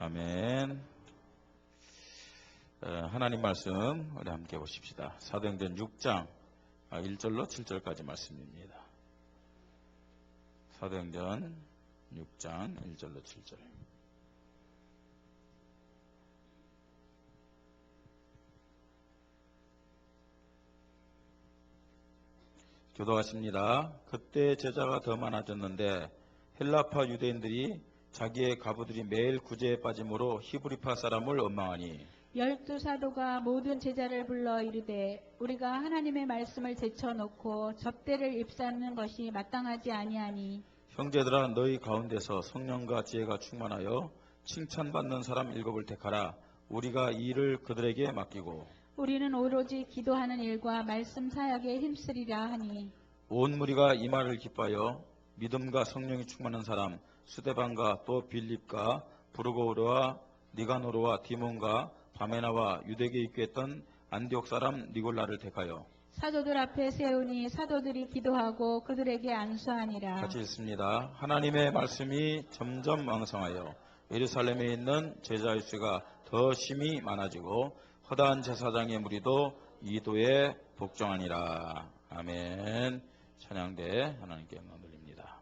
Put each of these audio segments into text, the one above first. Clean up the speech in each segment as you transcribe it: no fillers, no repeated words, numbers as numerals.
아멘. 하나님 말씀 우리 함께 보십시다. 사도행전 6장 1절로 7절까지 말씀입니다. 사도행전 6장 1절로 7절. 교도하십니다. 그때 제자가 더 많아졌는데 헬라파 유대인들이 자기의 가부들이 매일 구제에 빠짐으로 히브리파 사람을 원망하니 12사도가 모든 제자를 불러 이르되 우리가 하나님의 말씀을 제쳐놓고 접대를 입사하는 것이 마땅하지 아니하니 형제들아 너희 가운데서 성령과 지혜가 충만하여 칭찬받는 사람 7을 택하라. 우리가 이 일을 그들에게 맡기고 우리는 오로지 기도하는 일과 말씀 사역에 힘쓰리라 하니 온 무리가 이 말을 기뻐하여 믿음과 성령이 충만한 사람 스데반과 또 빌립과 브루고르와 니가노르와 디몬과 바메나와 유대교에 입교했던 안디옥 사람 니골라를 택하여 사도들 앞에 세우니 사도들이 기도하고 그들에게 안수하니라. 같이 읽습니다. 하나님의 말씀이 점점 왕성하여 예루살렘에 있는 제자의 수가 더 심히 많아지고 허다한 제사장의 무리도 이도에 복종하니라. 아멘. 찬양대 하나님께 영광 돌립니다.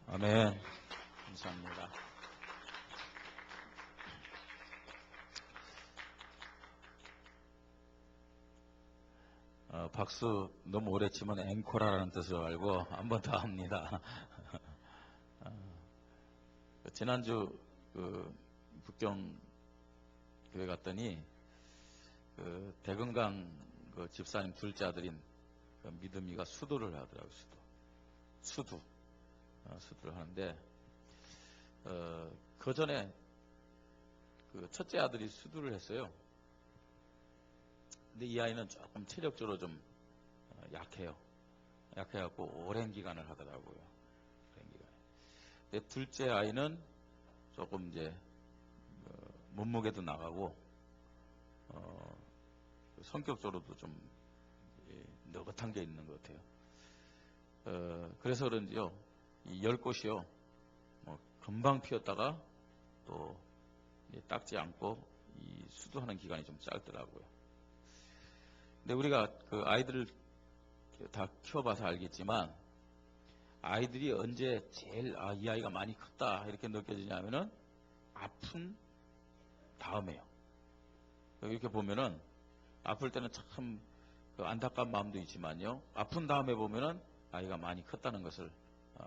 아멘. 감사합니다. 박수 너무 오래 치면 앵콜하라는 뜻을 알고 한 번 더 합니다. 지난주 북경 교회 갔더니 대금강 집사님 둘째 아들인 믿음이가 수도를 하더라고요. 수도를 하는데 그 전에 첫째 아들이 수두를 했어요. 근데 이 아이는 조금 체력적으로 좀 약해요. 약해갖고 오랜 기간을 하더라고요. 오랜 기간. 근데 둘째 아이는 조금 이제 몸무게도 나가고 성격적으로도 좀 느긋한 게 있는 것 같아요. 그래서 그런지요, 이 10꽃이요, 금방 피었다가 또 닦지 않고 이 수두하는 기간이 좀 짧더라고요. 근데 우리가 그 아이들을 다 키워봐서 알겠지만, 아이들이 언제 제일 이 아이가 많이 컸다 이렇게 느껴지냐면은 아픈 다음에요. 이렇게 보면은 아플 때는 참 안타까운 마음도 있지만요, 아픈 다음에 보면은 아이가 많이 컸다는 것을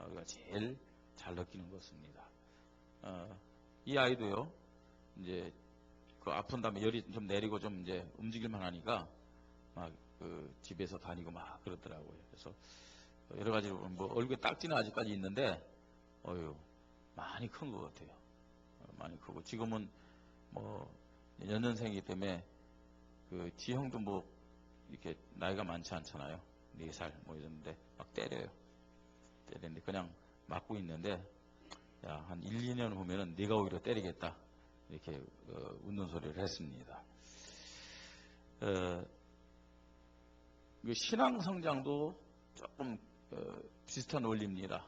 우리가 제일 잘 느끼는 것입니다. 이 아이도요, 이제 그 아픈 다음에 열이 좀 내리고 좀 이제 움직일만 하니까 막 그 집에서 다니고 막 그러더라고요. 그래서 여러 가지로 뭐 얼굴에 딱지는 아직까지 있는데 많이 큰 것 같아요. 많이 크고 지금은 뭐 연년생이기 때문에 그 지형도 뭐 이렇게 나이가 많지 않잖아요. 4살 뭐 이런데 막 때리는데 그냥 맞고 있는데, 야, 한 1, 2년 후면은 네가 오히려 때리겠다 이렇게 웃는 소리를 했습니다. 신앙 성장도 조금 비슷한 원리입니다.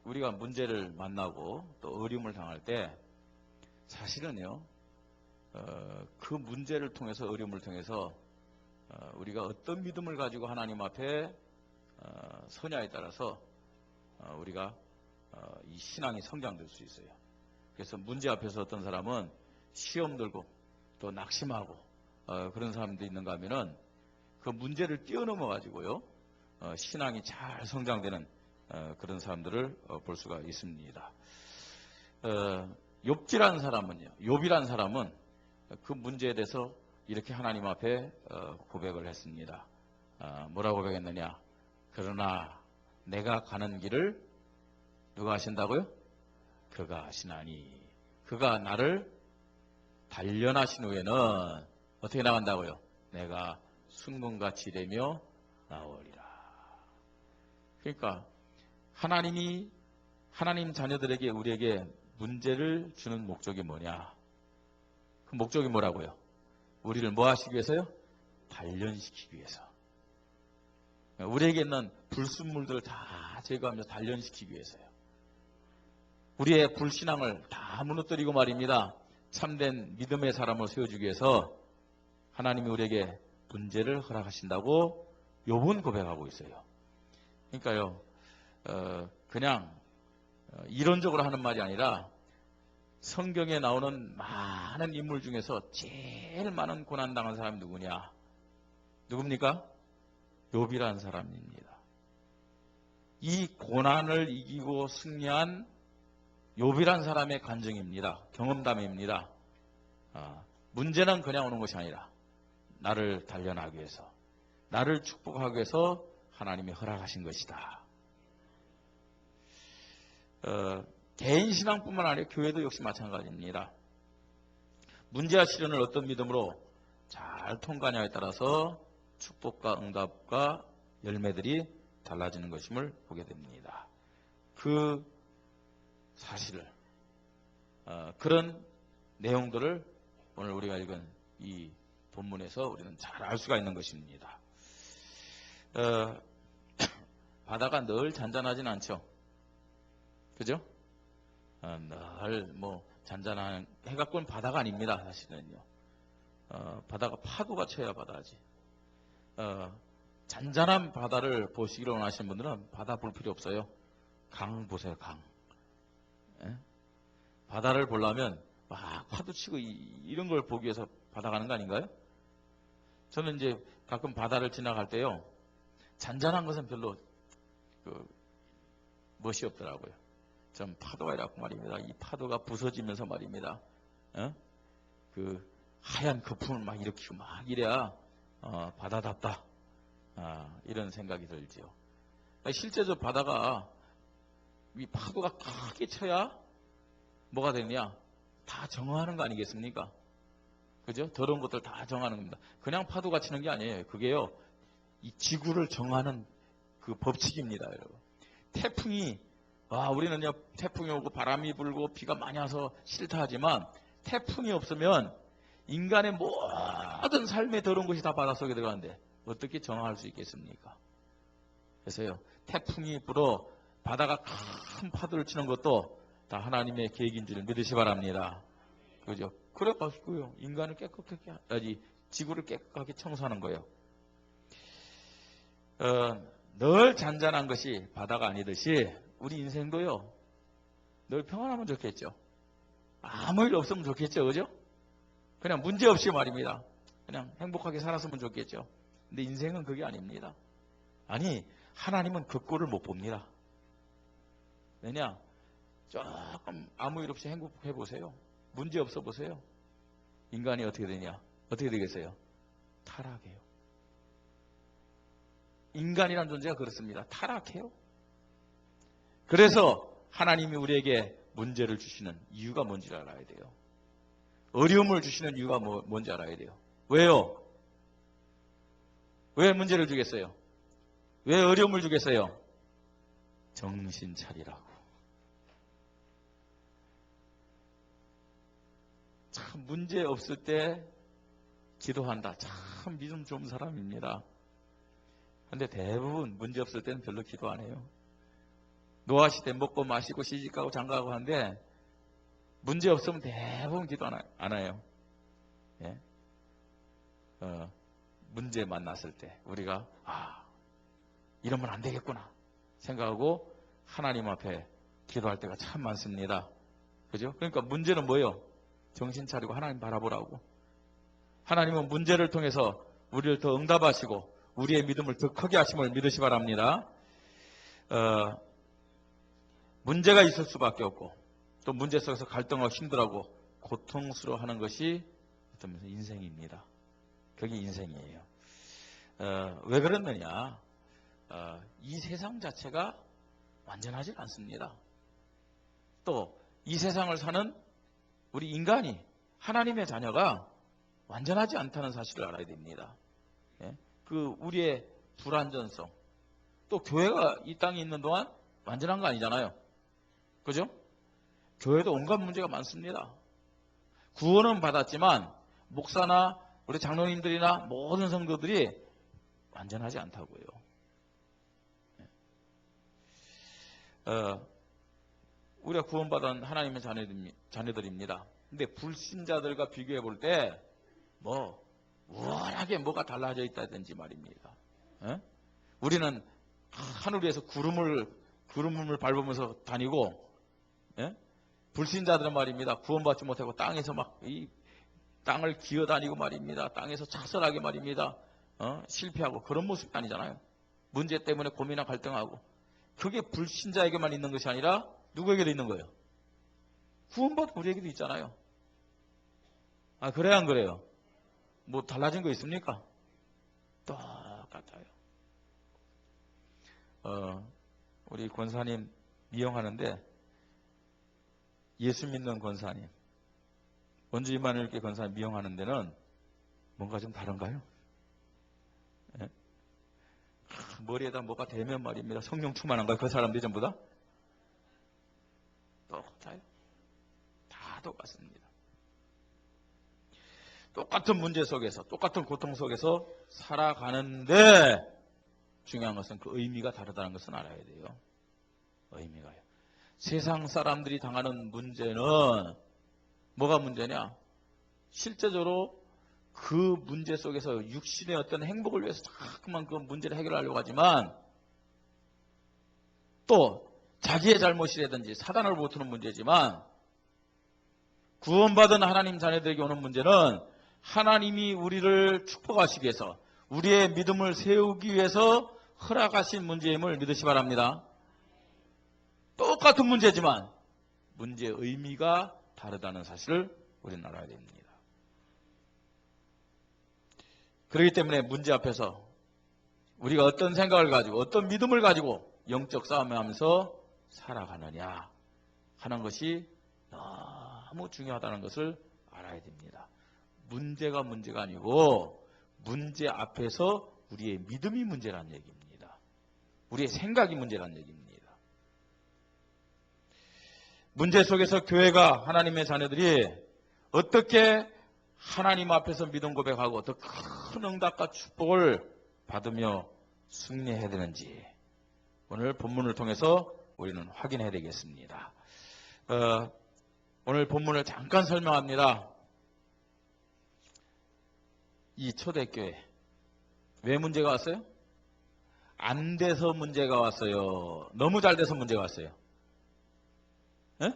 우리가 문제를 만나고 또 어려움을 당할 때 사실은요, 그 문제를 통해서, 어려움을 통해서 우리가 어떤 믿음을 가지고 하나님 앞에 서냐에 따라서 우리가 이 신앙이 성장될 수 있어요. 그래서 문제 앞에서 어떤 사람은 시험 들고 또 낙심하고 그런 사람도 있는가 하면은 그 문제를 뛰어넘어 가지고요, 신앙이 잘 성장되는 그런 사람들을 볼 수가 있습니다. 욥이라는 사람은 그 문제에 대해서 이렇게 하나님 앞에 고백을 했습니다. 뭐라고 고백했느냐? 그러나 내가 가는 길을 누가 하신다고요? 그가 하시나니 그가 나를 단련하신 후에는 어떻게 나간다고요? 내가 순금같이 되며 나오리라. 그러니까 하나님 자녀들에게, 우리에게 문제를 주는 목적이 뭐냐? 그 목적이 뭐라고요? 우리를 뭐 하시기 위해서요? 단련시키기 위해서. 우리에게 있는 불순물들을 다 제거하면서 단련시키기 위해서요. 우리의 불신앙을 다 무너뜨리고 말입니다. 참된 믿음의 사람을 세워주기 위해서 하나님이 우리에게 문제를 허락하신다고 욥은 고백하고 있어요. 그러니까요, 그냥 이론적으로 하는 말이 아니라 성경에 나오는 많은 인물 중에서 제일 많은 고난당한 사람이 누구냐? 누굽니까? 욥이라는 사람입니다. 이 고난을 이기고 승리한 욥이라는 사람의 간증입니다. 경험담입니다. 문제는 그냥 오는 것이 아니라 나를 단련하기 위해서, 나를 축복하기 위해서 하나님이 허락하신 것이다. 개인 신앙뿐만 아니라 교회도 역시 마찬가지입니다. 문제와 시련을 어떤 믿음으로 잘 통과하냐에 따라서 축복과 응답과 열매들이 달라지는 것임을 보게 됩니다. 그 사실을, 그런 내용들을 오늘 우리가 읽은 이 본문에서 우리는 잘 알 수가 있는 것입니다. 바다가 늘 잔잔하진 않죠. 그죠? 늘 뭐 잔잔한 해갖고는 바다가 아닙니다. 사실은요. 바다가 파도가 쳐야 바다지. 잔잔한 바다를 보시기를 원하시는 분들은 바다 볼 필요 없어요. 강 보세요. 강. 예? 바다를 보려면 막 파도치고 이런 걸 보기 위해서 바다 가는 거 아닌가요? 저는 이제 가끔 바다를 지나갈 때요, 잔잔한 것은 별로 멋이 없더라고요. 좀 파도가 이라고 말입니다. 이 파도가 부서지면서 말입니다. 그 하얀 거품을 막 일으키고 막 이래야 바다답다. 이런 생각이 들죠. 실제로 바다가 이 파도가 크게 쳐야 뭐가 되느냐? 다 정화하는 거 아니겠습니까? 그죠? 더러운 것들 다 정하는 겁니다. 그냥 파도가 치는 게 아니에요. 그게요, 이 지구를 정하는 그 법칙입니다, 여러분. 태풍이, 우리는요, 태풍이 오고 바람이 불고 비가 많이 와서 싫다 하지만, 태풍이 없으면 인간의 모든 삶의 더러운 것이 다 바닷속에 들어가는데 어떻게 정화할 수 있겠습니까? 그래서요, 태풍이 불어 바다가 큰 파도를 치는 것도 다 하나님의 계획인 줄 믿으시 바랍니다. 그죠? 그래 가지고요, 인간을 깨끗하게, 지구를 깨끗하게 청소하는 거예요. 늘 잔잔한 것이 바다가 아니듯이 우리 인생도요, 늘 평안하면 좋겠죠. 아무 일 없으면 좋겠죠. 그죠? 그냥 문제 없이 말입니다. 그냥 행복하게 살았으면 좋겠죠. 근데 인생은 그게 아닙니다. 아니, 하나님은 그 꼴을 못 봅니다. 왜냐? 조금 아무 일 없이 행복해 보세요. 문제 없어 보세요. 인간이 어떻게 되냐? 어떻게 되겠어요? 타락해요. 인간이란 존재가 그렇습니다. 타락해요. 그래서 하나님이 우리에게 문제를 주시는 이유가 뭔지 알아야 돼요. 어려움을 주시는 이유가 뭔지 알아야 돼요. 왜요? 왜 문제를 주겠어요? 왜 어려움을 주겠어요? 정신 차리라고. 참 문제 없을 때 기도한다. 참 믿음 좋은 사람입니다. 그런데 대부분 문제 없을 때는 별로 기도 안 해요. 노아 시대 먹고 마시고 시집가고 장가가고 하는데 문제 없으면 대부분 기도 안 해요. 예? 문제 만났을 때 우리가 이러면 안 되겠구나 생각하고 하나님 앞에 기도할 때가 참 많습니다. 그죠? 그러니까 문제는 뭐예요? 정신 차리고 하나님 바라보라고. 하나님은 문제를 통해서 우리를 더 응답하시고 우리의 믿음을 더 크게 하심을 믿으시 바랍니다. 문제가 있을 수밖에 없고 또 문제 속에서 갈등하고 힘들어하고 고통스러워하는 것이 어떤 인생입니다. 그게 인생이에요. 왜 그러느냐? 이 세상 자체가 완전하지 않습니다. 또 이 세상을 사는 우리 인간이 하나님의 자녀가 완전하지 않다는 사실을 알아야 됩니다. 예? 그 우리의 불완전성, 또 교회가 이 땅에 있는 동안 완전한 거 아니잖아요. 그죠? 교회도 온갖 문제가 많습니다. 구원은 받았지만 목사나 우리 장로님들이나 모든 성도들이 완전하지 않다고요. 우리가 구원받은 하나님의 자녀들입니다. 근데 불신자들과 비교해 볼 때 우월하게 뭐가 달라져 있다든지 말입니다. 우리는 하늘 위에서 구름을 밟으면서 다니고, 불신자들은 말입니다. 구원받지 못하고 땅에서 막 이 땅을 기어다니고 말입니다. 땅에서 차설하게 말입니다. 실패하고 그런 모습이 아니잖아요. 문제 때문에 고민하고 갈등하고. 그게 불신자에게만 있는 것이 아니라 누구에게도 있는 거예요? 구원받은 우리에게도 있잖아요. 그래요, 안 그래요? 뭐 달라진 거 있습니까? 똑같아요. 우리 권사님 미용하는데 예수 믿는 권사님, 원주 이만일교회 권사님 미용하는 데는 뭔가 좀 다른가요? 예? 머리에다 뭐가 대면 말입니다. 성령 충만한가요? 그 사람들이 전부 다? 똑같아요. 다 똑같습니다. 똑같은 문제 속에서, 똑같은 고통 속에서 살아가는데 중요한 것은 그 의미가 다르다는 것은 알아야 돼요. 의미가요. 세상 사람들이 당하는 문제는 뭐가 문제냐? 실제적으로 그 문제 속에서 육신의 어떤 행복을 위해서 자꾸만 그 문제를 해결하려고 하지만 또 자기의 잘못이라든지 사단을 보트는 문제지만 구원받은 하나님 자녀들에게 오는 문제는 하나님이 우리를 축복하시기 위해서 우리의 믿음을 세우기 위해서 허락하신 문제임을 믿으시 바랍니다. 똑같은 문제지만 문제의 의미가 다르다는 사실을 우리는 알아야 됩니다. 그렇기 때문에 문제 앞에서 우리가 어떤 생각을 가지고 어떤 믿음을 가지고 영적 싸움을 하면서 살아가느냐 하는 것이 너무 중요하다는 것을 알아야 됩니다. 문제가 아니고 문제 앞에서 우리의 믿음이 문제란 얘기입니다. 우리의 생각이 문제란 얘기입니다. 문제 속에서 교회가 하나님의 자녀들이 어떻게 하나님 앞에서 믿음 고백하고 더 큰 응답과 축복을 받으며 승리해야 되는지 오늘 본문을 통해서 우리는 확인해야 되겠습니다. 오늘 본문을 잠깐 설명합니다. 이 초대교회 왜 문제가 왔어요? 안 돼서 문제가 왔어요. 너무 잘 돼서 문제가 왔어요. 에?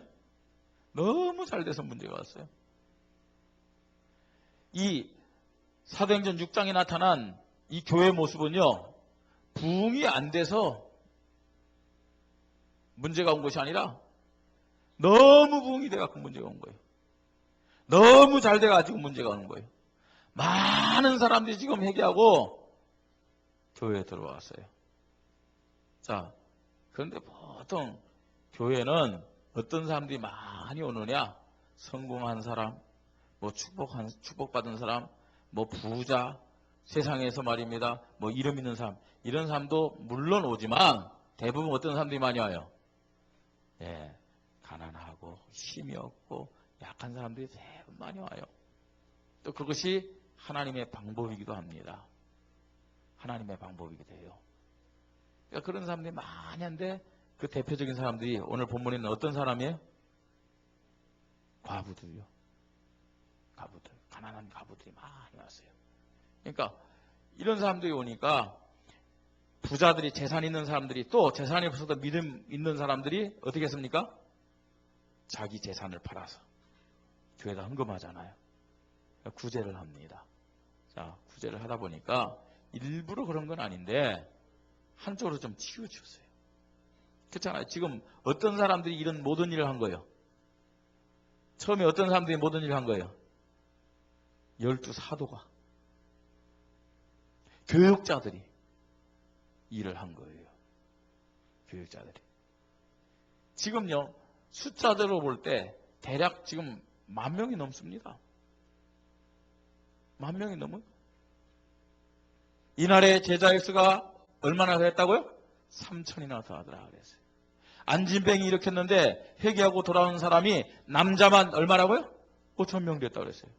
너무 잘 돼서 문제가 왔어요. 이 사도행전 6장에 나타난 이 교회 모습은요, 부흥이 안 돼서 문제가 온 것이 아니라 너무 부흥이 돼갖고 문제가 온 거예요. 너무 잘 돼가지고 문제가 오는 거예요. 많은 사람들이 지금 회개하고 교회에 들어왔어요. 자, 그런데 보통 교회는 어떤 사람들이 많이 오느냐? 성공한 사람, 뭐 축복받은 사람, 뭐 부자, 세상에서 말입니다. 뭐 이름 있는 사람, 이런 사람도 물론 오지만 대부분 어떤 사람들이 많이 와요? 예, 가난하고 힘이 없고 약한 사람들이 대부분 많이 와요. 또 그것이 하나님의 방법이기도 합니다. 하나님의 방법이기도 해요. 그러니까 그런 사람들이 많이 한데 그 대표적인 사람들이 오늘 본문에 있는 어떤 사람이에요? 과부들요. 과부들. 가난한 과부들이 많이 왔어요. 그러니까 이런 사람들이 오니까 부자들이 재산 있는 사람들이 또 재산이 없어도 믿음 있는 사람들이 어떻게 했습니까? 자기 재산을 팔아서 교회에다 헌금하잖아요. 구제를 합니다. 자, 구제를 하다 보니까 일부러 그런 건 아닌데 한쪽으로 좀 치우쳤어요. 그렇잖아요. 지금 어떤 사람들이 이런 모든 일을 한 거예요? 처음에 어떤 사람들이 모든 일을 한 거예요? 12사도가 교육자들이 일을 한 거예요. 교육자들이. 지금요, 숫자대로 볼 때 대략 지금 10,000명이 넘습니다. 10,000명이 넘어요. 이날의 제자의 수가 얼마나 됐다고요? 3,000이나 더 하더라 그랬어요. 안진뱅이 일으켰는데 회개하고 돌아온 사람이 남자만 얼마라고요? 5,000명 됐다고 그랬어요.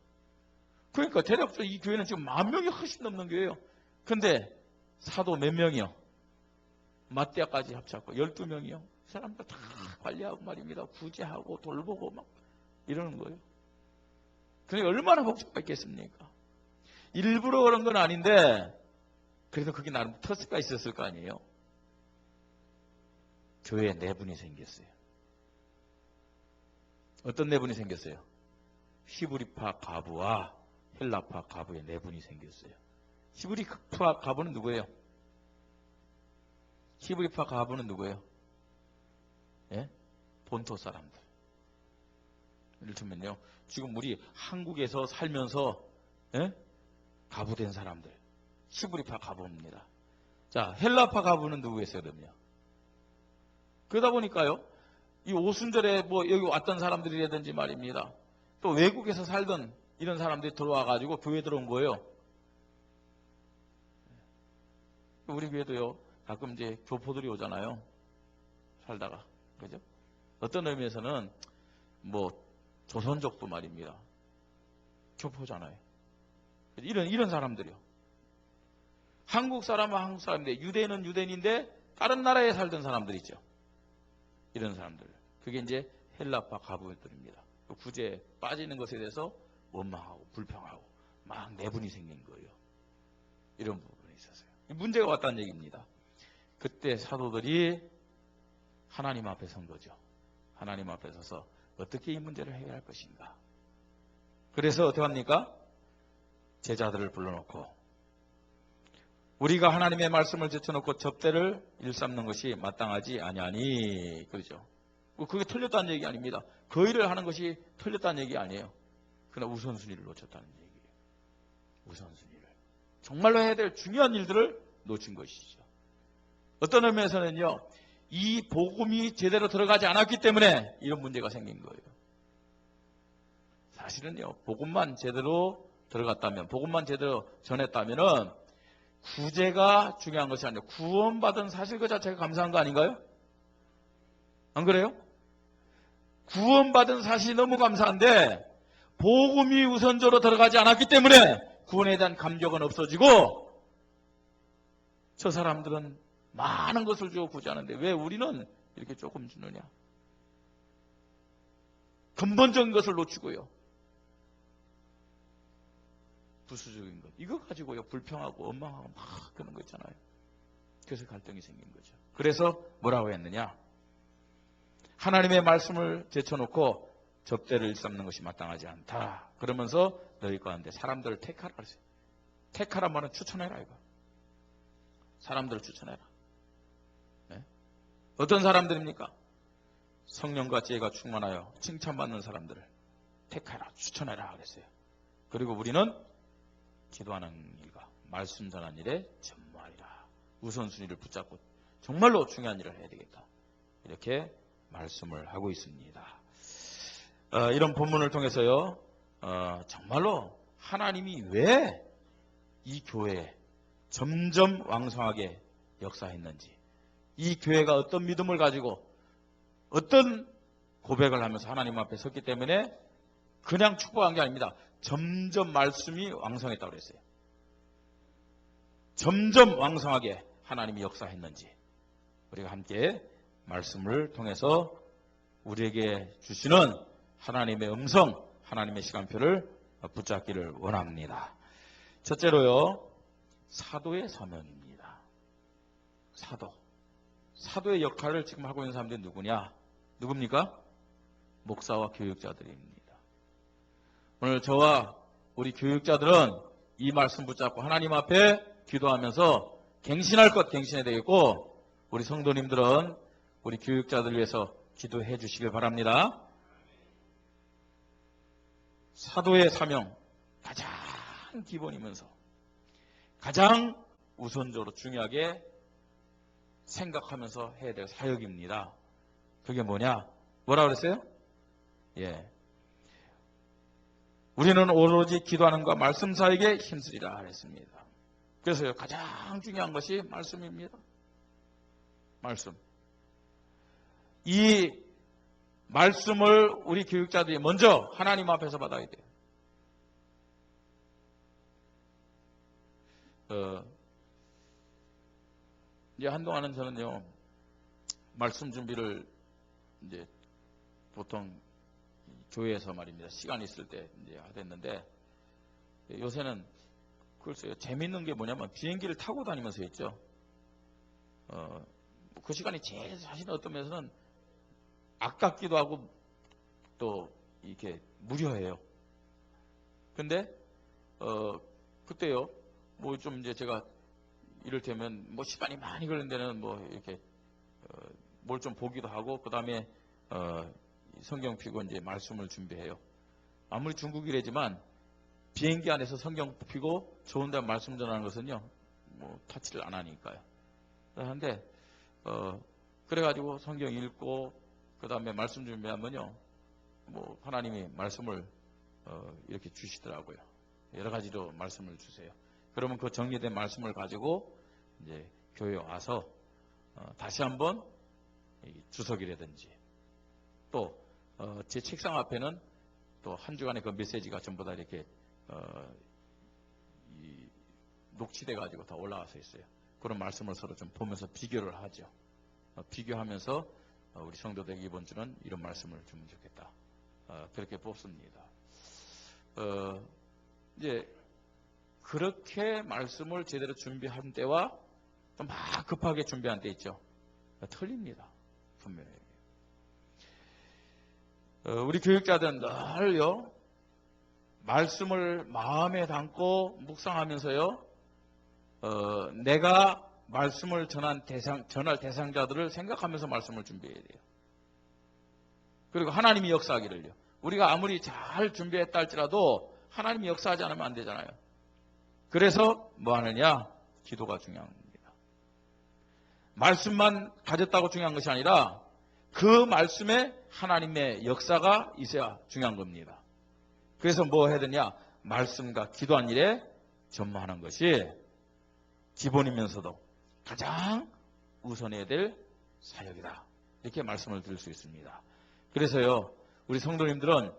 그러니까 대략적으로 이 교회는 지금 10,000명이 훨씬 넘는 교회예요. 근데 사도 몇 명이요? 마띠아까지 합쳐갖고 12명이요. 그 사람들 다 관리하고 말입니다. 구제하고 돌보고 막 이러는 거예요. 그러니까 얼마나 복잡했겠습니까? 일부러 그런 건 아닌데 그래도 그게 나름 터스가 있었을 거 아니에요. 교회에 내분이 생겼어요. 어떤 내분이 생겼어요? 히브리파 가부와 헬라파 가부의 내분이 생겼어요. 히브리파 가부는 누구예요? 히브리파 가부는 누구예요? 예? 본토 사람들. 이를테면요, 지금 우리 한국에서 살면서 예? 가부된 사람들, 히브리파 가부입니다. 자, 헬라파 가부는 누구겠어요, 그럼요? 그러다 보니까요, 이 오순절에 뭐 여기 왔던 사람들이라든지 말입니다. 또 외국에서 살던 이런 사람들이 들어와가지고 교회에 들어온 거예요. 우리 교회도요, 가끔 이제 교포들이 오잖아요. 살다가. 그죠? 어떤 의미에서는 뭐 조선족도 말입니다. 교포잖아요. 이런 사람들이요. 한국 사람은 한국 사람인데 유대인은 유대인인데 다른 나라에 살던 사람들 있죠. 이런 사람들. 그게 이제 헬라파 가부들입니다. 구제에 빠지는 것에 대해서 원망하고 불평하고 막 내분이 생긴 거예요. 이런 부분이 있었어요. 문제가 왔다는 얘기입니다. 그때 사도들이 하나님 앞에 선 거죠. 하나님 앞에 서서 어떻게 이 문제를 해결할 것인가. 그래서 어떻게 합니까? 제자들을 불러놓고 우리가 하나님의 말씀을 제쳐놓고 접대를 일삼는 것이 마땅하지 아니하니. 그러죠. 그게 틀렸다는 얘기 아닙니다. 그 일을 하는 것이 틀렸다는 얘기 아니에요. 그러나 우선순위를 놓쳤다는 얘기예요. 우선순위를. 정말로 해야 될 중요한 일들을 놓친 것이죠. 어떤 의미에서는요, 이 복음이 제대로 들어가지 않았기 때문에 이런 문제가 생긴 거예요. 사실은요, 복음만 제대로 들어갔다면, 복음만 제대로 전했다면은 구제가 중요한 것이 아니라 구원받은 사실 그 자체가 감사한 거 아닌가요? 안 그래요? 구원받은 사실이 너무 감사한데 복음이 우선적으로 들어가지 않았기 때문에 구원에 대한 감격은 없어지고 저 사람들은 많은 것을 주고 구제하는데 왜 우리는 이렇게 조금 주느냐? 근본적인 것을 놓치고요. 부수적인 것. 이거 가지고요. 불평하고 원망하고 막 그런 거 있잖아요. 그래서 갈등이 생긴 거죠. 그래서 뭐라고 했느냐? 하나님의 말씀을 제쳐놓고 접대를 일삼는 것이 마땅하지 않다. 그러면서 너희 가운데 사람들을 택하라 그랬어요. 택하란 말은 추천해라 이거. 사람들을 추천해라. 네? 어떤 사람들입니까? 성령과 지혜가 충만하여 칭찬받는 사람들을 택하라, 추천해라 그랬어요. 그리고 우리는 기도하는 일과 말씀 전하는 일에 전무하리라. 우선순위를 붙잡고 정말로 중요한 일을 해야 되겠다. 이렇게 말씀을 하고 있습니다. 이런 본문을 통해서요, 정말로 하나님이 왜 이 교회에 점점 왕성하게 역사했는지, 이 교회가 어떤 믿음을 가지고 어떤 고백을 하면서 하나님 앞에 섰기 때문에 그냥 축복한 게 아닙니다. 점점 말씀이 왕성했다고 그랬어요. 점점 왕성하게 하나님이 역사했는지 우리가 함께 말씀을 통해서 우리에게 주시는 하나님의 음성, 하나님의 시간표를 붙잡기를 원합니다. 첫째로요, 사도의 사명입니다. 사도의 역할을 지금 하고 있는 사람들이 누구냐? 누굽니까? 목사와 교육자들입니다. 오늘 저와 우리 교육자들은 이 말씀 붙잡고 하나님 앞에 기도하면서 갱신할 것 갱신해야 되겠고, 우리 성도님들은 우리 교육자들 위해서 기도해 주시길 바랍니다. 사도의 사명, 가장 기본이면서 가장 우선적으로 중요하게 생각하면서 해야 될 사역입니다. 그게 뭐냐? 뭐라 그랬어요? 예. 우리는 오로지 기도하는 것과 말씀 사역에 힘쓰리라 그랬습니다. 그래서 가장 중요한 것이 말씀입니다. 말씀. 이 말씀을 우리 교육자들이 먼저 하나님 앞에서 받아야 돼요. 이제 한동안은 저는요, 말씀 준비를 이제 보통 교회에서 말입니다. 시간이 있을 때 이제 하랬는데, 요새는 글쎄요, 재밌는 게 뭐냐면 비행기를 타고 다니면서 했죠. 그 시간이 제일 사실 어떤 면에서는 아깝기도 하고 또 이렇게 무료해요. 근데 그때요, 뭐 좀 이제 제가 이를테면 뭐 시간이 많이 걸린 데는 뭐 이렇게 뭘 좀 보기도 하고, 그 다음에 성경 피고 이제 말씀을 준비해요. 아무리 중국이라지만 비행기 안에서 성경 피고 좋은 데 말씀 전하는 것은요, 뭐 터치를 안 하니까요. 그런데 그래가지고 성경 읽고 그 다음에 말씀 준비하면요, 뭐 하나님이 말씀을 이렇게 주시더라고요. 여러 가지로 말씀을 주세요. 그러면 그 정리된 말씀을 가지고 이제 교회에 와서 다시 한번 주석이라든지 또 제 책상 앞에는 또 한 주간의 그 메시지가 전부 다 이렇게 녹취돼 가지고 다 올라와서 있어요. 그런 말씀을 서로 좀 보면서 비교를 하죠. 비교하면서 우리 성도들에게 이번 주는 이런 말씀을 주면 좋겠다. 그렇게 뽑습니다. 이제 그렇게 말씀을 제대로 준비한 때와 좀 막 급하게 준비한 때 있죠. 틀립니다. 분명히. 우리 교육자들은 늘요, 말씀을 마음에 담고 묵상하면서요, 내가 말씀을 전할 대상자들을 생각하면서 말씀을 준비해야 돼요. 그리고 하나님이 역사하기를요. 우리가 아무리 잘 준비했다 할지라도 하나님이 역사하지 않으면 안 되잖아요. 그래서 뭐 하느냐? 기도가 중요한 겁니다. 말씀만 가졌다고 중요한 것이 아니라 그 말씀에 하나님의 역사가 있어야 중요한 겁니다. 그래서 뭐 해야 되냐? 말씀과 기도한 일에 전무하는 것이 기본이면서도 가장 우선해야 될 사역이다. 이렇게 말씀을 드릴 수 있습니다. 그래서요, 우리 성도님들은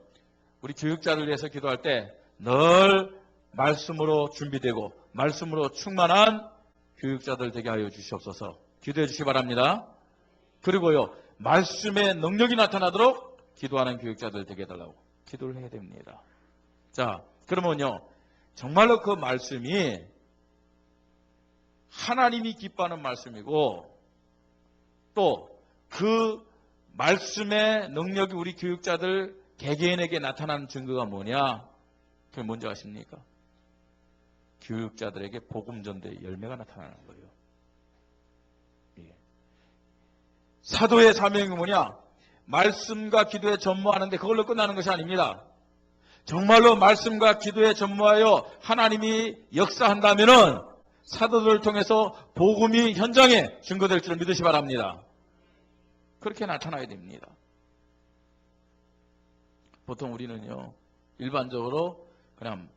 우리 교육자를 위해서 기도할 때 늘 말씀으로 준비되고 말씀으로 충만한 교육자들 되게 하여 주시옵소서. 기도해 주시기 바랍니다. 그리고요, 말씀의 능력이 나타나도록 기도하는 교육자들 되게 해달라고 기도를 해야 됩니다. 자, 그러면요, 정말로 그 말씀이 하나님이 기뻐하는 말씀이고 또 그 말씀의 능력이 우리 교육자들 개개인에게 나타나는 증거가 뭐냐? 그게 뭔지 아십니까? 교육자들에게 복음 전도의 열매가 나타나는 거예요. 예. 사도의 사명이 뭐냐? 말씀과 기도에 전무하는데 그걸로 끝나는 것이 아닙니다. 정말로 말씀과 기도에 전무하여 하나님이 역사한다면은 사도들을 통해서 복음이 현장에 증거될 줄 믿으시 바랍니다. 그렇게 나타나야 됩니다. 보통 우리는요, 일반적으로 그냥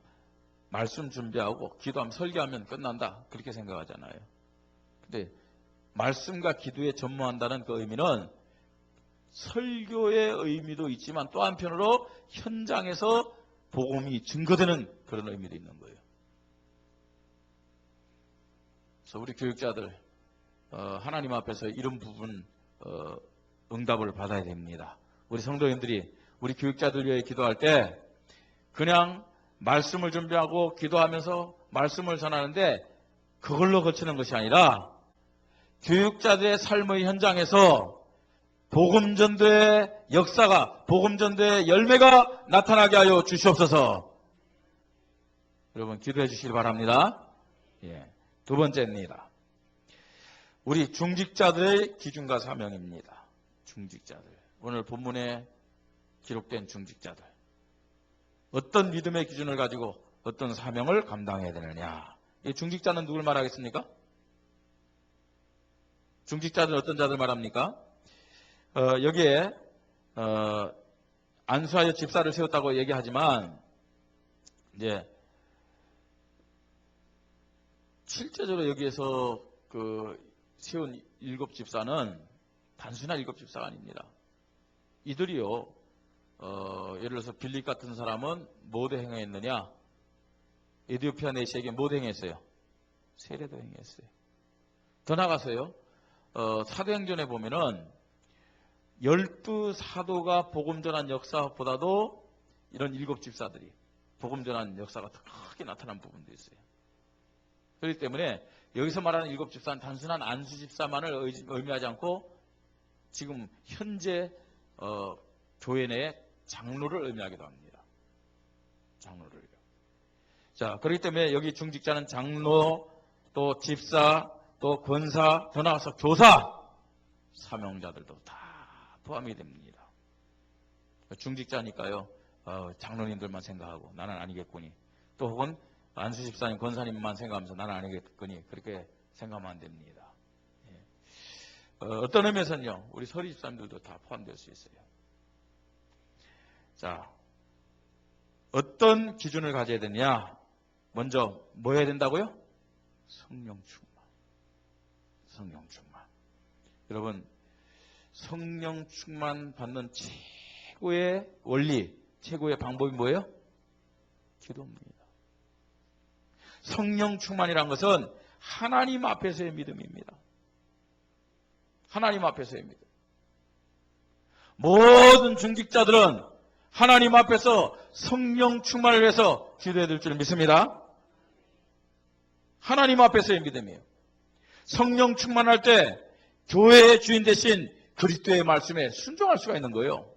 말씀 준비하고 기도하면 설교하면 끝난다 그렇게 생각하잖아요. 근데 말씀과 기도에 전무한다는 그 의미는 설교의 의미도 있지만 또 한편으로 현장에서 복음이 증거되는 그런 의미도 있는 거예요. 그래서 우리 교육자들 하나님 앞에서 이런 부분 응답을 받아야 됩니다. 우리 성도님들이 우리 교육자들 위해 기도할 때 그냥 말씀을 준비하고 기도하면서 말씀을 전하는데 그걸로 그치는 것이 아니라 교육자들의 삶의 현장에서 복음전도의 역사가, 복음전도의 열매가 나타나게 하여 주시옵소서. 여러분 기도해 주시기 바랍니다. 예. 두 번째입니다. 우리 중직자들의 기준과 사명입니다. 중직자들. 오늘 본문에 기록된 중직자들. 어떤 믿음의 기준을 가지고 어떤 사명을 감당해야 되느냐. 이 중직자는 누굴 말하겠습니까? 중직자들은 어떤 자들 말합니까? 여기에 안수하여 집사를 세웠다고 얘기하지만 이제 실제적으로 여기에서 세운 7 집사는 단순한 7 집사가 아닙니다. 이들이요, 예를 들어서 빌립 같은 사람은 뭐도 행했느냐? 에디오피아 내시에게 뭐도 행했어요? 세례도 행했어요. 더 나가서요, 사도행전에 보면은 12 사도가 복음 전한 역사보다도 이런 7 집사들이 복음 전한 역사가 더 크게 나타난 부분도 있어요. 그렇기 때문에 여기서 말하는 7 집사는 단순한 안수 집사만을 의미하지 않고 지금 현재 교회 내의 장로를 의미하기도 합니다. 장로를요. 자, 그렇기 때문에 여기 중직자는 장로, 또 집사, 또 권사, 더 나아가서 교사, 사명자들도 다 포함이 됩니다. 중직자니까요, 장로님들만 생각하고 나는 아니겠거니, 또 혹은 안수 집사님, 권사님만 생각하면서 나는 아니겠거니 그렇게 생각하면 안 됩니다. 예. 어떤 의미에서는요, 우리 서리 집사님들도 다 포함될 수 있어요. 자, 어떤 기준을 가져야 되냐? 먼저 뭐 해야 된다고요? 성령 충만. 성령 충만. 여러분, 성령 충만 받는 최고의 원리, 최고의 방법이 뭐예요? 기도입니다. 성령 충만이란 것은 하나님 앞에서의 믿음입니다. 하나님 앞에서의 믿음. 모든 중직자들은 하나님 앞에서 성령 충만을 위해서 기도해야 될 줄 믿습니다. 하나님 앞에서의 믿음이에요. 성령 충만할 때 교회의 주인 대신 그리스도의 말씀에 순종할 수가 있는 거예요.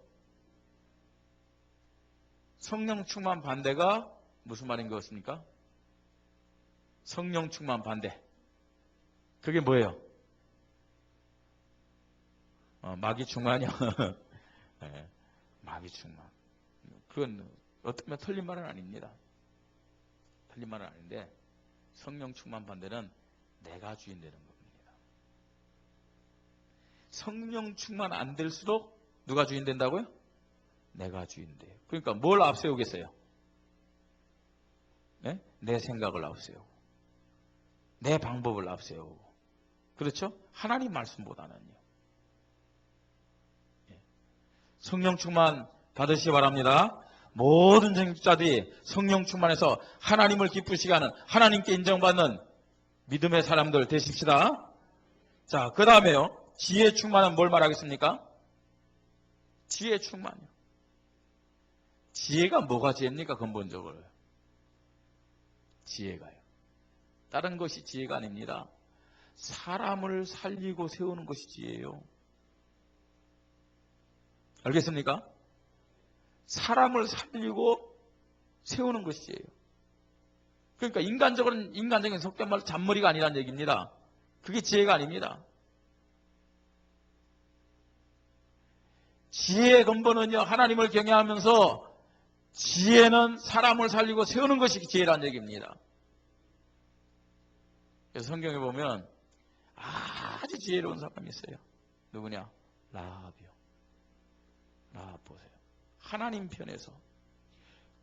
성령 충만 반대가 무슨 말인 것 같습니까? 성령 충만 반대. 그게 뭐예요? 마귀 충만이요. 네, 마귀 충만. 그건 어떻게 보면 틀린 말은 아닙니다. 틀린 말은 아닌데 성령 충만 반대는 내가 주인 되는 겁니다. 성령 충만 안 될수록 누가 주인 된다고요? 내가 주인 돼요. 그러니까 뭘 앞세우겠어요? 내 생각을 앞세우고 내 방법을 앞세우고, 그렇죠? 하나님 말씀보다는요. 성령 충만 받으시기 바랍니다. 모든 정직자들이 성령 충만해서 하나님을 기쁘시게 하는, 하나님께 인정받는 믿음의 사람들 되십시다. 자, 그 다음에요. 지혜 충만은 뭘 말하겠습니까? 지혜 충만이요. 지혜가 뭐가 지혜입니까? 근본적으로. 지혜가요. 다른 것이 지혜가 아닙니다. 사람을 살리고 세우는 것이 지혜예요. 알겠습니까? 사람을 살리고 세우는 것이 지혜예요. 그러니까 인간적인 속된 말로 잔머리가 아니라는 얘기입니다. 그게 지혜가 아닙니다. 지혜의 근본은요, 하나님을 경외하면서 지혜는 사람을 살리고 세우는 것이 지혜라는 얘기입니다. 그래서 성경에 보면 아주 지혜로운 사람이 있어요. 누구냐? 라합이요. 라합 보세요. 하나님 편에서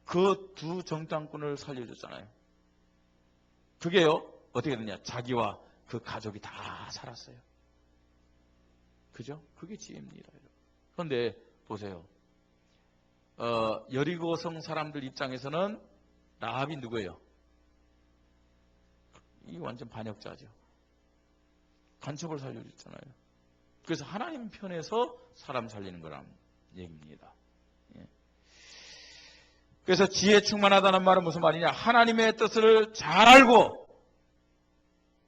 그 두 정탐꾼을 살려줬잖아요. 그게요, 어떻게 됐냐? 자기와 그 가족이 다 살았어요. 그죠? 그게 지혜입니다. 그런데 보세요. 여리고성 사람들 입장에서는 라합이 누구예요? 이 완전 반역자죠. 간첩을 살려줬잖아요. 그래서 하나님 편에서 사람 살리는 거란 얘기입니다. 예. 그래서 지혜 충만하다는 말은 무슨 말이냐? 하나님의 뜻을 잘 알고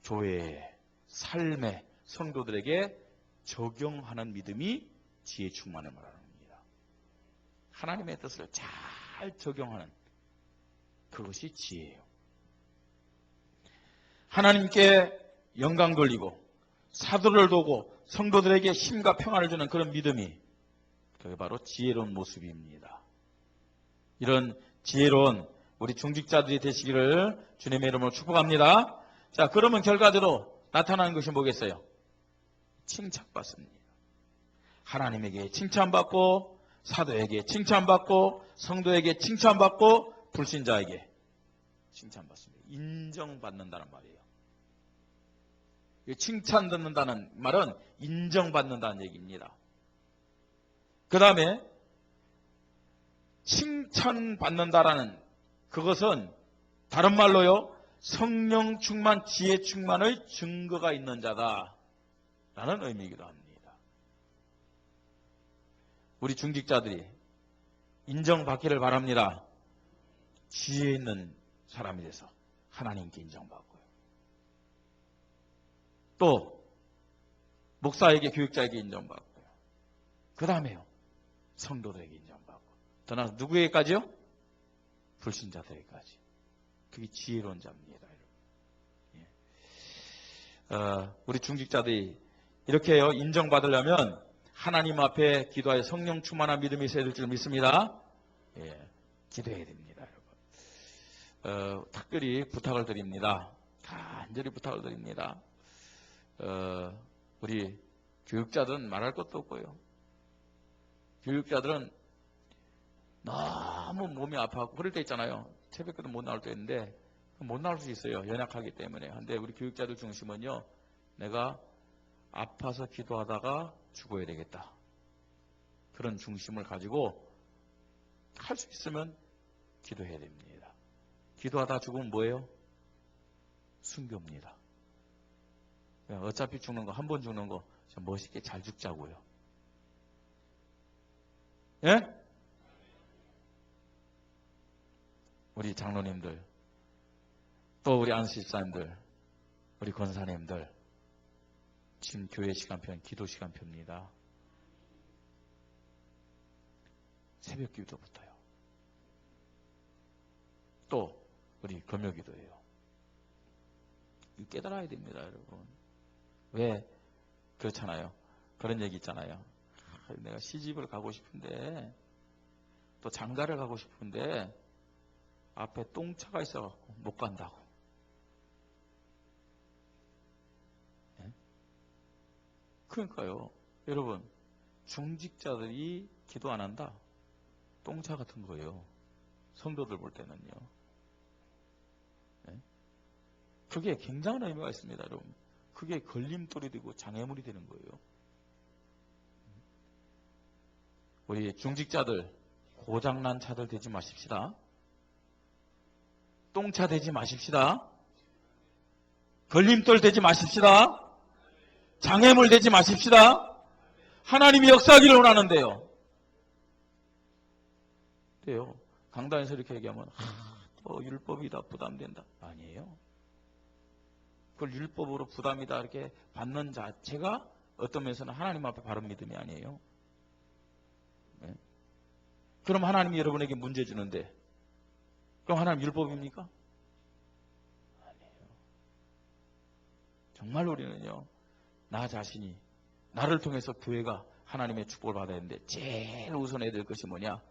교회에, 삶에, 성도들에게 적용하는 믿음이 지혜 충만을 말하는 겁니다. 하나님의 뜻을 잘 적용하는 그것이 지혜예요. 하나님께 영광 돌리고 사도를 도고 성도들에게 힘과 평안을 주는 그런 믿음이, 그게 바로 지혜로운 모습입니다. 이런 지혜로운 우리 중직자들이 되시기를 주님의 이름으로 축복합니다. 자, 그러면 결과대로 나타나는 것이 뭐겠어요? 칭찬받습니다. 하나님에게 칭찬받고, 사도에게 칭찬받고, 성도에게 칭찬받고, 불신자에게 칭찬받습니다. 인정받는다는 말이에요. 칭찬 듣는다는 말은 인정받는다는 얘기입니다. 그 다음에 칭찬받는다라는 그것은 다른 말로요, 성령 충만, 지혜 충만의 증거가 있는 자다 라는 의미이기도 합니다. 우리 중직자들이 인정받기를 바랍니다. 지혜 있는 사람이 돼서 하나님께 인정받고요. 또 목사에게, 교육자에게 인정받고요. 그 다음에요, 성도들에게 인정받고, 더 나아가서 누구에게까지요? 불신자들에게까지. 그게 지혜로운 자입니다. 우리 중직자들이 이렇게요, 인정받으려면 하나님 앞에 기도하여 성령 충만한 믿음이 있어야 될 줄 믿습니다. 예, 기도해야 됩니다, 여러분. 특별히 부탁을 드립니다. 간절히 부탁을 드립니다. 우리 교육자들은 말할 것도 없고요. 교육자들은 너무 몸이 아파하고 그럴 때 있잖아요. 새벽에도 못 나올 때 있는데 못 나올 수 있어요. 연약하기 때문에. 근데 우리 교육자들 중심은요, 내가 아파서 기도하다가 죽어야 되겠다. 그런 중심을 가지고 할 수 있으면 기도해야 됩니다. 기도하다 죽으면 뭐예요? 순교입니다. 어차피 죽는 거, 한 번 죽는 거 멋있게 잘 죽자고요. 예? 우리 장로님들, 또 우리 안수집사님들, 우리 권사님들, 지금 교회 시간표는 기도 시간표입니다. 새벽 기도부터요. 또 우리 금요 기도예요. 깨달아야 됩니다, 여러분. 왜 그렇잖아요. 그런 얘기 있잖아요. 내가 시집을 가고 싶은데, 또 장가를 가고 싶은데 앞에 똥차가 있어갖고 못 간다고. 네? 그러니까요, 여러분, 중직자들이 기도 안 한다? 똥차 같은 거예요. 성도들 볼 때는요. 그게 굉장한 의미가 있습니다, 여러분. 그게 걸림돌이 되고 장애물이 되는 거예요. 우리 중직자들 고장난 차들 되지 마십시다. 똥차 되지 마십시다. 걸림돌 되지 마십시다. 장애물 되지 마십시다. 하나님이 역사하기를 원하는데요. 돼요. 강단에서 이렇게 얘기하면 율법이다 부담된다. 아니에요. 그걸 율법으로 부담이다 이렇게 받는 자체가 어떤 면에서는 하나님 앞에 바른 믿음이 아니에요. 네? 그럼 하나님이 여러분에게 문제 주는데 그럼 하나님 율법입니까? 아니에요. 정말 우리는요. 나 자신이 나를 통해서 교회가 하나님의 축복을 받아야 되는데 제일 우선해야 될 것이 뭐냐?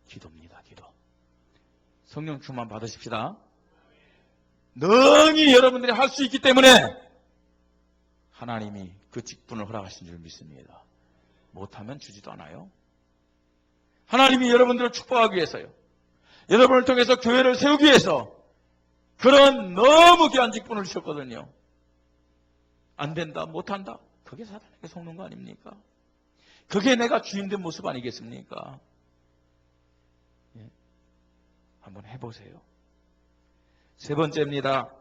기도입니다. 기도. 성령 충만 받으십시다. 능히 여러분들이 할 수 있기 때문에 하나님이 그 직분을 허락하신 줄 믿습니다. 못하면 주지도 않아요. 하나님이 여러분들을 축복하기 위해서요. 여러분을 통해서 교회를 세우기 위해서 그런 너무 귀한 직분을 주셨거든요. 안 된다, 못한다. 그게 사단에게 속는 거 아닙니까? 그게 내가 주인된 모습 아니겠습니까? 예. 한번 해보세요. 세 번째입니다.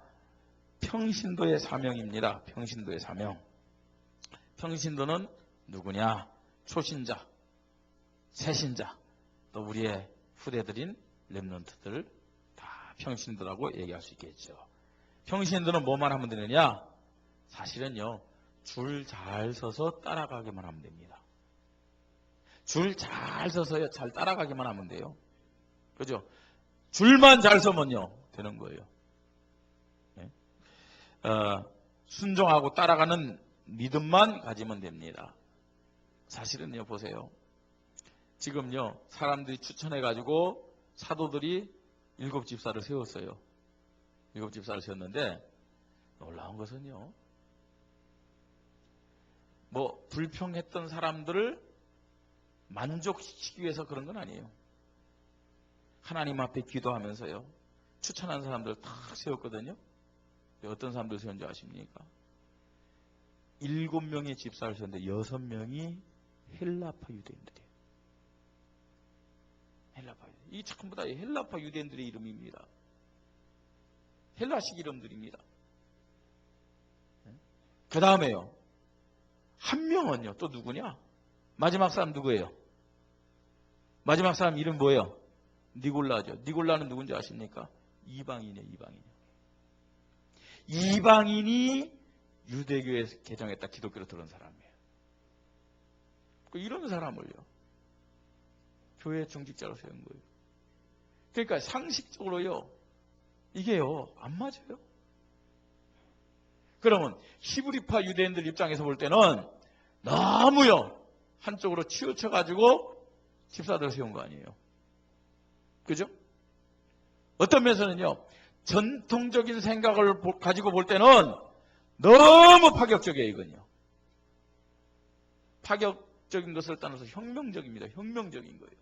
평신도의 사명입니다. 평신도의 사명. 평신도는 누구냐? 초신자, 새신자, 또 우리의 후대들인 렘넌트들 다 평신도라고 얘기할 수 있겠죠. 평신도는 뭐만 하면 되느냐? 사실은요. 줄 잘 서서 따라가기만 하면 됩니다. 줄 잘 서서요. 잘 따라가기만 하면 돼요. 그죠? 줄만 잘 서면요. 되는 거예요. 네? 순종하고 따라가는 믿음만 가지면 됩니다. 사실은요. 보세요. 지금요. 사람들이 추천해가지고 사도들이 7집사를 세웠어요. 7집사를 세웠는데 놀라운 것은요. 뭐 불평했던 사람들을 만족시키기 위해서 그런 건 아니에요. 하나님 앞에 기도하면서요. 추천한 사람들 다 세웠거든요. 어떤 사람들 세운지 아십니까? 7명의 집사를 세웠는데 6명이 헬라파 유대인들이에요. 헬라파 유대인. 이 전부 다 헬라파 유대인들의 이름입니다. 헬라식 이름들입니다. 그 다음에요. 한 명은요. 또 누구냐? 마지막 사람 누구예요? 마지막 사람 이름 뭐예요? 니골라죠. 니골라는 누군지 아십니까? 이방인이에요. 이방인이 유대교에 개정했다. 기독교로 들어온 사람이에요. 이런 사람을요. 교회 중직자로 세운 거예요. 그러니까 상식적으로요. 이게요. 안 맞아요. 그러면 히브리파 유대인들 입장에서 볼 때는 너무요. 한쪽으로 치우쳐가지고 집사들을 세운 거 아니에요. 그죠? 어떤 면에서는요. 전통적인 생각을 가지고 볼 때는 너무 파격적이에요. 이건요. 파격적인 것을 따라서 혁명적입니다. 혁명적인 거예요.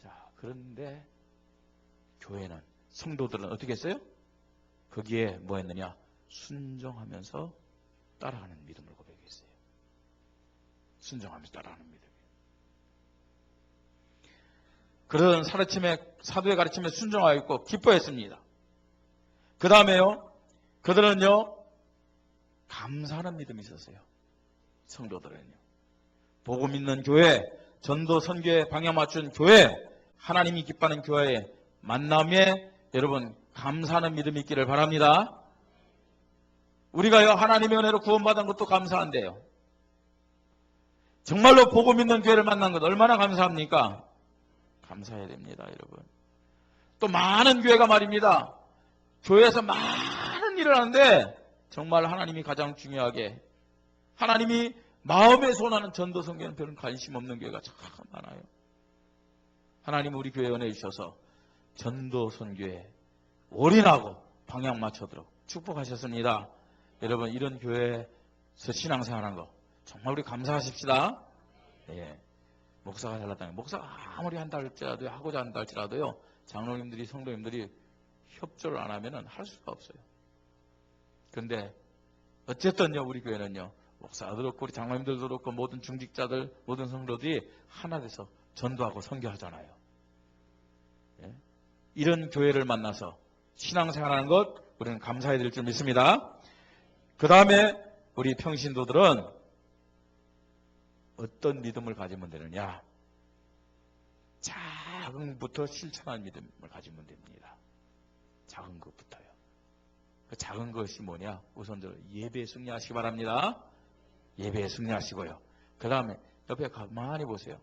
자, 그런데 교회는 성도들은 어떻게 했어요? 거기에 뭐 했느냐? 순종하면서 따라가는 믿음을 고백했어요. 순종하면서 따라가는 믿음. 그런 사도의 가르침에 순종하였고 기뻐했습니다. 그 다음에요. 그들은요. 감사하는 믿음이 있었어요. 성도들은요. 복음 있는 교회, 전도 선교에 방향 맞춘 교회, 하나님이 기뻐하는 교회의 만남에 여러분 감사하는 믿음이 있기를 바랍니다. 우리가요. 하나님의 은혜로 구원받은 것도 감사한데요. 정말로 복음 있는 교회를 만난 것 얼마나 감사합니까? 감사해야 됩니다. 여러분. 또 많은 교회가 말입니다. 교회에서 많은 일을 하는데 정말 하나님이 가장 중요하게 하나님이 마음에 손하는 전도 선교에는 별로 관심 없는 교회가 참 많아요. 하나님 우리 교회에 은혜 주셔서 전도 선교에 올인하고 방향 맞춰도록 축복하셨습니다. 여러분 이런 교회에서 신앙생활한 거 정말 우리 감사하십시다. 예. 목사가 잘났다면 목사가 아무리 한다 할지라도 하고자 한다 할지라도요. 장로님들이 성도님들이 협조를 안 하면은 할 수가 없어요. 그런데 어쨌든요, 우리 교회는요, 목사도 그렇고 우리 장로님들도 그렇고 모든 중직자들, 모든 성도들이 하나 돼서 전도하고 선교하잖아요. 예? 이런 교회를 만나서 신앙생활하는 것 우리는 감사해야 될 줄 믿습니다. 그 다음에 우리 평신도들은 어떤 믿음을 가지면 되느냐? 작은 것부터 실천한 믿음을 가지면 됩니다. 작은 것부터요. 그 작은 것이 뭐냐? 우선적으로 예배에 승리하시기 바랍니다. 예배에 승리하시고요. 그 다음에 옆에 가만히 보세요.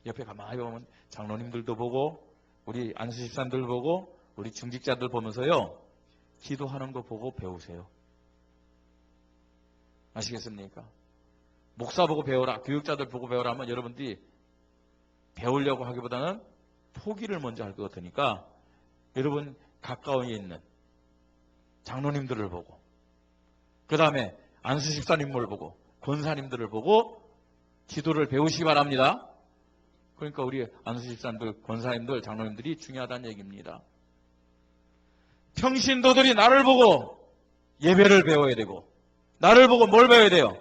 옆에 가만히 보면 장로님들도 보고 우리 안수집사님들 보고 우리 중직자들 보면서요. 기도하는 거 보고 배우세요. 아시겠습니까? 목사 보고 배워라, 교육자들 보고 배워라 하면 여러분들이 배우려고 하기보다는 포기를 먼저 할 것 같으니까 여러분 가까이 있는 장로님들을 보고 그 다음에 안수집사님을 보고 권사님들을 보고 기도를 배우시기 바랍니다. 그러니까 우리 안수집사님들, 권사님들, 장로님들이 중요하다는 얘기입니다. 평신도들이 나를 보고 예배를 배워야 되고 나를 보고 뭘 배워야 돼요?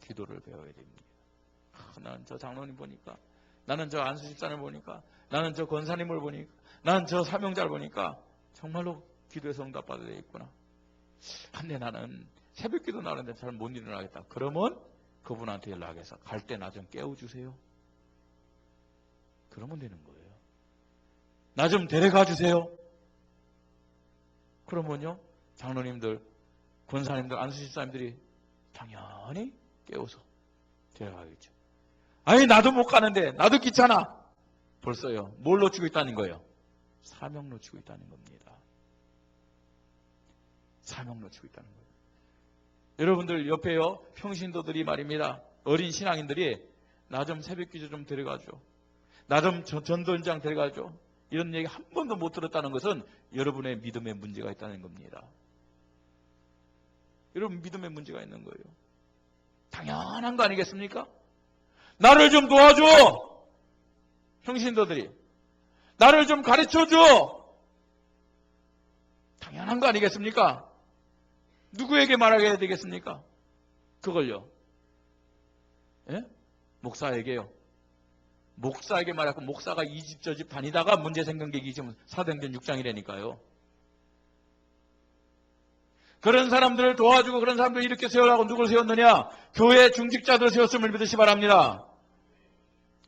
기도를 배워야 됩니다. 나는 저 장로님 보니까, 나는 저 안수집사님을 보니까, 나는 저 권사님을 보니까, 나는 저 사명자를 보니까 정말로 기도에서 응답받아야 되겠구나. 근데 나는 새벽기도 나는데 잘 못 일어나겠다. 그러면 그분한테 연락해서 갈 때 나 좀 깨워주세요. 그러면 되는 거예요. 나 좀 데려가 주세요. 그러면요, 장로님들, 권사님들, 안수집사님들이 당연히 깨워서 데려가겠죠. 아니, 나도 못 가는데, 나도 귀찮아. 벌써요, 뭘 놓치고 있다는 거예요? 사명 놓치고 있다는 겁니다. 사명 놓치고 있다는 거예요. 여러분들 옆에요, 평신도들이 말입니다. 어린 신앙인들이 나 좀 새벽기도 좀 데려가줘. 나 좀 전도 현장 데려가줘. 이런 얘기 한 번도 못 들었다는 것은 여러분의 믿음에 문제가 있다는 겁니다. 여러분 믿음에 문제가 있는 거예요. 당연한 거 아니겠습니까? 나를 좀 도와줘. 평신도들이 나를 좀 가르쳐줘. 당연한 거 아니겠습니까? 누구에게 말하게 되겠습니까? 그걸요. 예? 목사에게요. 목사에게 말하고 목사가 이 집 저 집 다니다가 문제 생긴 게 지금 사도행전 6장이라니까요. 그런 사람들을 도와주고 그런 사람들을 이렇게 세우라고 누굴 세웠느냐? 교회 중직자들을 세웠음을 믿으시 바랍니다.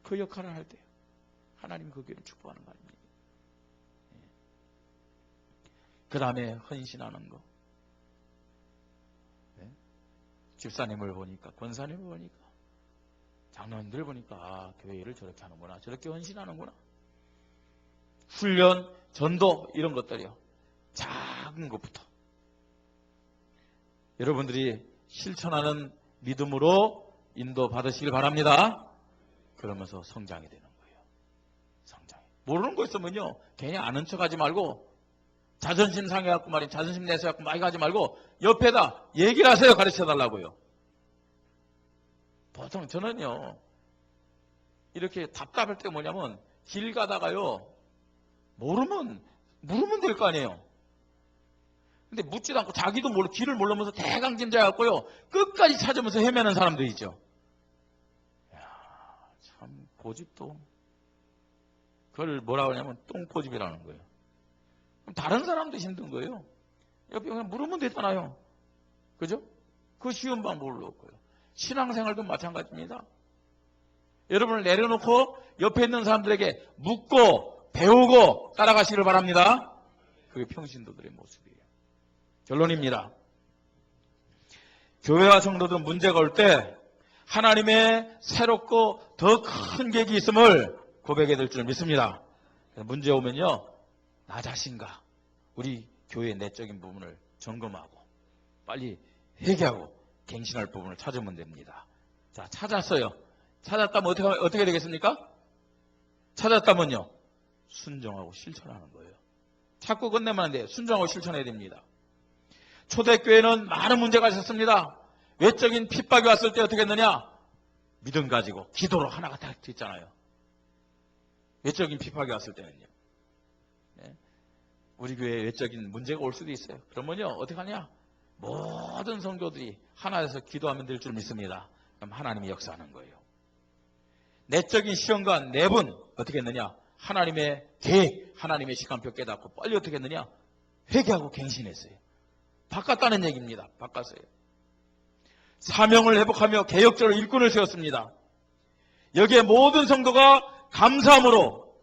그 역할을 할 때요. 하나님 그 교회를 축복하는 거 아닙니까? 그 다음에 헌신하는 거. 네? 집사님을 보니까, 권사님을 보니까, 장로님들 보니까 아, 교회 일을 저렇게 하는구나, 저렇게 헌신하는구나. 훈련, 전도 이런 것들이요. 작은 것부터 여러분들이 실천하는 믿음으로 인도 받으시길 바랍니다. 그러면서 성장이 되는 거예요. 성장이. 모르는 거 있으면요, 괜히 아는 척 하지 말고, 자존심 상해갖고 말이야, 자존심 내세갖고 많이 가지 말고 옆에다 얘기를 하세요. 가르쳐 달라고요. 보통 저는요, 이렇게 답답할 때 뭐냐면 길 가다가요, 물으면 될 거 아니에요. 근데 묻지도 않고 자기도 길을 모르면서 대강진자였고요, 끝까지 찾으면서 헤매는 사람도 있죠. 이야, 참 고집도, 그걸 뭐라고 하냐면 똥고집이라는 거예요. 그럼 다른 사람도 힘든 거예요. 옆에 그냥 물으면 되잖아요. 그죠? 그 쉬운 방법을 놓고요. 신앙생활도 마찬가지입니다. 여러분을 내려놓고 옆에 있는 사람들에게 묻고 배우고 따라가시길 바랍니다. 그게 평신도들의 모습이에요. 결론입니다. 교회와 성도들은 문제가 올 때 하나님의 새롭고 더 큰 계획이 있음을 고백해야 될 줄 믿습니다. 문제 오면요, 나 자신과 우리 교회의 내적인 부분을 점검하고 빨리 회개하고 갱신할 부분을 찾으면 됩니다. 자, 찾았어요. 찾았다면 어떻게 되겠습니까? 찾았다면요, 순종하고 실천하는 거예요. 찾고 끝내면 안 돼요. 순종하고 실천해야 됩니다. 초대교회는 많은 문제가 있었습니다. 외적인 핍박이 왔을 때 어떻게 했느냐? 믿음 가지고 기도로 하나가 딱 됐잖아요. 외적인 핍박이 왔을 때는요. 네. 우리 교회에 외적인 문제가 올 수도 있어요. 그러면요, 어떻게 하냐? 모든 성도들이 하나에서 기도하면 될 줄 믿습니다. 그럼 하나님이 역사하는 거예요. 내적인 시험과 내분 어떻게 했느냐? 하나님의 계획, 하나님의 시간표 깨닫고 빨리 어떻게 했느냐? 회개하고 갱신했어요. 바꿨다는 얘기입니다. 바꿨어요. 사명을 회복하며 개혁적으로 일꾼을 세웠습니다. 여기에 모든 성도가 감사함으로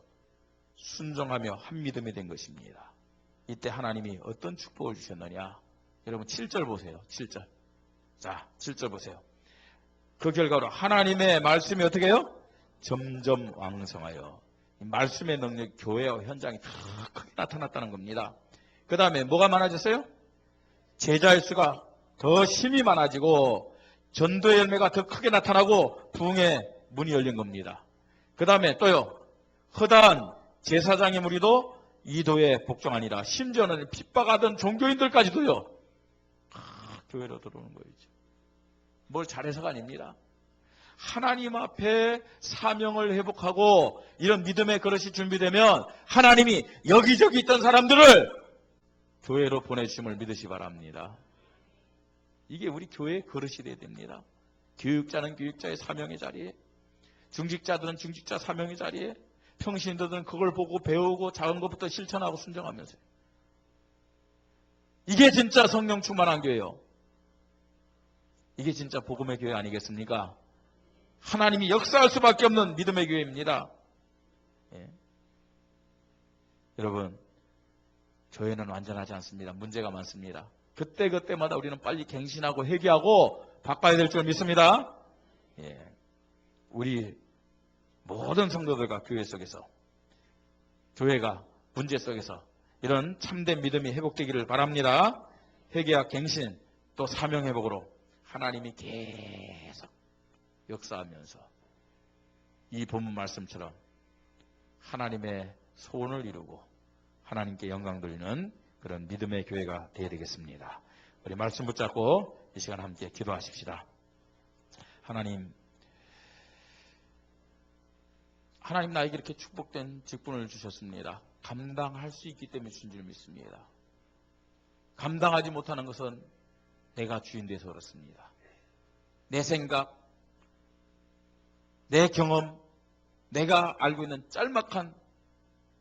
순종하며 한 믿음이 된 것입니다. 이때 하나님이 어떤 축복을 주셨느냐? 여러분 7절 보세요. 7절. 자, 7절 보세요. 그 결과로 하나님의 말씀이 어떻게 해요? 점점 왕성하여. 말씀의 능력, 교회와 현장이 더 크게 나타났다는 겁니다. 그 다음에 뭐가 많아졌어요? 제자의 수가 더 힘이 많아지고 전도의 열매가 더 크게 나타나고 부흥의 문이 열린 겁니다. 그 다음에 또요, 허다한 제사장의 무리도 이도에 복종하니라. 심지어는 핍박하던 종교인들까지도요, 교회로 들어오는 거죠. 뭘 잘해서가 아닙니다. 하나님 앞에 사명을 회복하고 이런 믿음의 그릇이 준비되면 하나님이 여기저기 있던 사람들을 교회로 보내주심을 믿으시 바랍니다. 이게 우리 교회의 그릇이 되어야 됩니다. 교육자는 교육자의 사명의 자리에, 중직자들은 중직자 사명의 자리에, 평신도들은 그걸 보고 배우고 작은 것부터 실천하고 순종하면서. 이게 진짜 성령 충만한 교회예요. 이게 진짜 복음의 교회 아니겠습니까? 하나님이 역사할 수밖에 없는 믿음의 교회입니다. 예. 여러분, 교회는 완전하지 않습니다. 문제가 많습니다. 그때그때마다 우리는 빨리 갱신하고 회개하고 바꿔야 될 줄 믿습니다. 예. 우리 모든 성도들과 교회 속에서, 교회가 문제 속에서 이런 참된 믿음이 회복되기를 바랍니다. 회개와 갱신, 또 사명 회복으로 하나님이 계속 역사하면서 이 본문 말씀처럼 하나님의 소원을 이루고 하나님께 영광 돌리는 그런 믿음의 교회가 되어야 되겠습니다. 우리 말씀 붙잡고 이 시간 함께 기도하십시다. 하나님 나에게 이렇게 축복된 직분을 주셨습니다. 감당할 수 있기 때문에 주신 줄 믿습니다. 감당하지 못하는 것은 내가 주인 돼서 그렇습니다. 내 생각, 내 경험, 내가 알고 있는 짤막한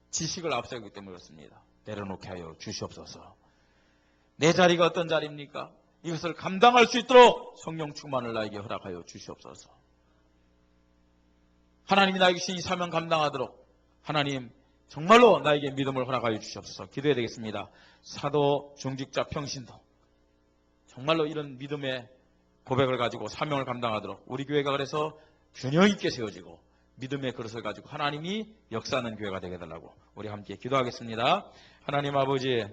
지식을 앞세우기 때문에 그렇습니다. 내려놓게 하여 주시옵소서. 내 자리가 어떤 자리입니까? 이것을 감당할 수 있도록 성령 충만을 나에게 허락하여 주시옵소서. 하나님이 나에게 주신 이 사명 감당하도록 하나님 정말로 나에게 믿음을 허락하여 주시옵소서. 기도해야 되겠습니다. 사도, 중직자, 평신도 정말로 이런 믿음의 고백을 가지고 사명을 감당하도록 우리 교회가 그래서 균형 있게 세워지고 믿음의 그릇을 가지고 하나님이 역사하는 교회가 되게 해달라고 우리 함께 기도하겠습니다. 하나님 아버지,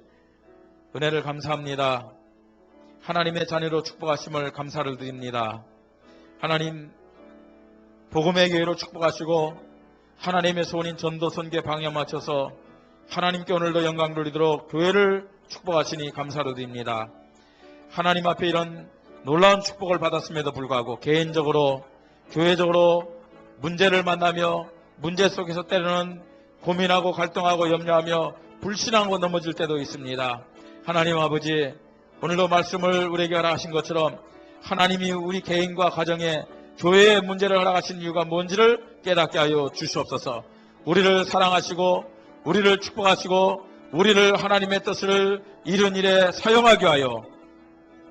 은혜를 감사합니다. 하나님의 자녀로 축복하심을 감사를 드립니다. 하나님, 복음의 교회로 축복하시고 하나님의 소원인 전도 선교 방향 맞춰서 하나님께 오늘도 영광 돌리도록 교회를 축복하시니 감사를 드립니다. 하나님 앞에 이런 놀라운 축복을 받았음에도 불구하고 개인적으로, 교회적으로 문제를 만나며 문제 속에서 때로는 고민하고 갈등하고 염려하며 불신하고 넘어질 때도 있습니다. 하나님 아버지, 오늘도 말씀을 우리에게 허락하신 것처럼 하나님이 우리 개인과 가정에 교회의 문제를 허락하신 이유가 뭔지를 깨닫게 하여 주시옵소서. 우리를 사랑하시고 우리를 축복하시고 우리를 하나님의 뜻을 이룬 일에 사용하게 하여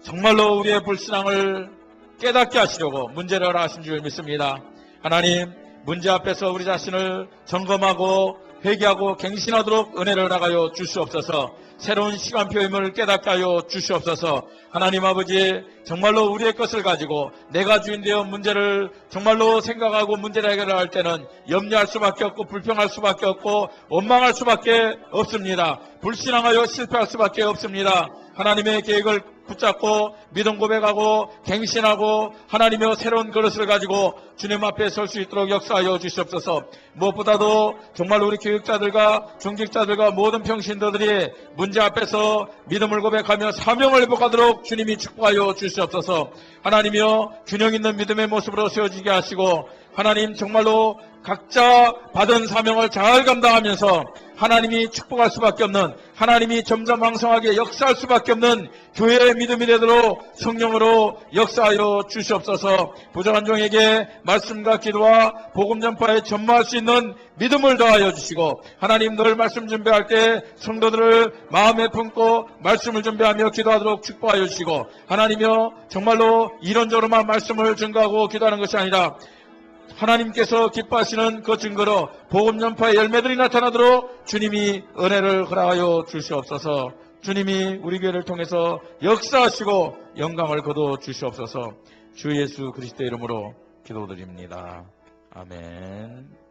정말로 우리의 불신앙을 깨닫게 하시려고 문제를 허락하신 줄 믿습니다. 하나님, 문제 앞에서 우리 자신을 점검하고 회개하고 갱신하도록 은혜를 허락하여 주시옵소서. 새로운 시간표임을 깨닫게 하여 주시옵소서. 하나님 아버지, 정말로 우리의 것을 가지고 내가 주인 되어 문제를 정말로 생각하고 문제를 해결할 때는 염려할 수밖에 없고 불평할 수밖에 없고 원망할 수밖에 없습니다. 불신앙하여 실패할 수밖에 없습니다. 하나님의 계획을 붙잡고 믿음 고백하고 갱신하고 하나님의 새로운 그릇을 가지고 주님 앞에 설 수 있도록 역사하여 주시옵소서. 무엇보다도 정말 우리 교육자들과 중직자들과 모든 평신도들이 문제 앞에서 믿음을 고백하며 사명을 회복하도록 주님이 축복하여 주시옵소서. 하나님이여, 균형 있는 믿음의 모습으로 세워지게 하시고 하나님 정말로 각자 받은 사명을 잘 감당하면서 하나님이 축복할 수밖에 없는 하나님이 점점 왕성하게 역사할 수밖에 없는 교회의 믿음이 되도록 성령으로 역사하여 주시옵소서. 부족한 종에게 말씀과 기도와 복음 전파에 전무할 수 있는 믿음을 더하여 주시고, 하나님 늘 말씀 준비할 때 성도들을 마음에 품고 말씀을 준비하며 기도하도록 축복하여 주시고, 하나님이여 정말로 이론적으로만 말씀을 증거하고 기도하는 것이 아니라 하나님께서 기뻐하시는 그 증거로 복음 전파의 열매들이 나타나도록 주님이 은혜를 허락하여 주시옵소서. 주님이 우리 교회를 통해서 역사하시고 영광을 거둬 주시옵소서. 주 예수 그리스도의 이름으로 기도드립니다. 아멘.